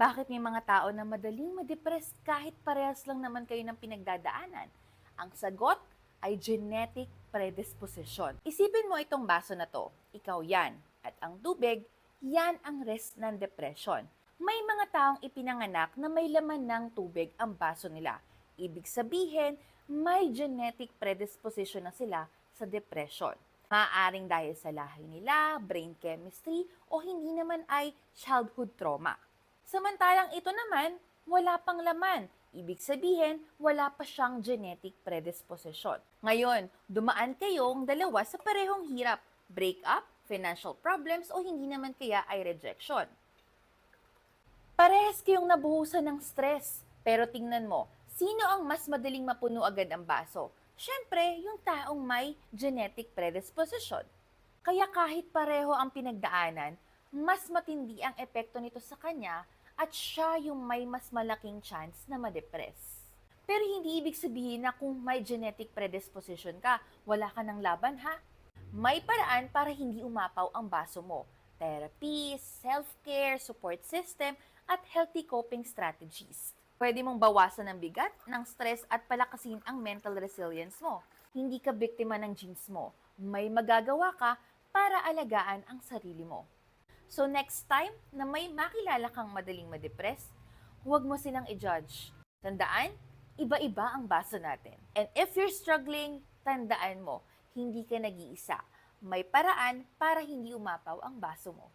Bakit may mga tao na madaling ma-depress kahit parehas lang naman kayo ng pinagdadaanan? Ang sagot ay genetic predisposition. Isipin mo itong baso na to. Ikaw yan. At ang tubig, yan ang risk ng depression. May mga taong ipinanganak na may laman ng tubig ang baso nila. Ibig sabihin, may genetic predisposition na sila sa depression. Maaaring dahil sa lahi nila, brain chemistry, o hindi naman ay childhood trauma. Samantalang ito naman, wala pang laman. Ibig sabihin, wala pa siyang genetic predisposition. Ngayon, dumaan kayong dalawa sa parehong hirap, breakup, financial problems, o hindi naman kaya ay rejection. Parehas kayong nabuhusan ng stress, pero tingnan mo, sino ang mas madaling mapuno agad ang baso? Siyempre, yung taong may genetic predisposition. Kaya kahit pareho ang pinagdaanan, mas matindi ang epekto nito sa kanya at siya yung may mas malaking chance na ma-depress. Pero hindi ibig sabihin na kung may genetic predisposition ka, wala ka ng laban ha. May paraan para hindi umapaw ang baso mo. Therapy, self-care, support system, at healthy coping strategies. Pwede mong bawasan ang bigat ng stress at palakasin ang mental resilience mo. Hindi ka biktima ng genes mo. May magagawa ka para alagaan ang sarili mo. So next time na may makilala kang madaling ma-depress, huwag mo silang i-judge. Tandaan, iba-iba ang baso natin. And if you're struggling, tandaan mo, hindi ka nag-iisa. May paraan para hindi umapaw ang baso mo.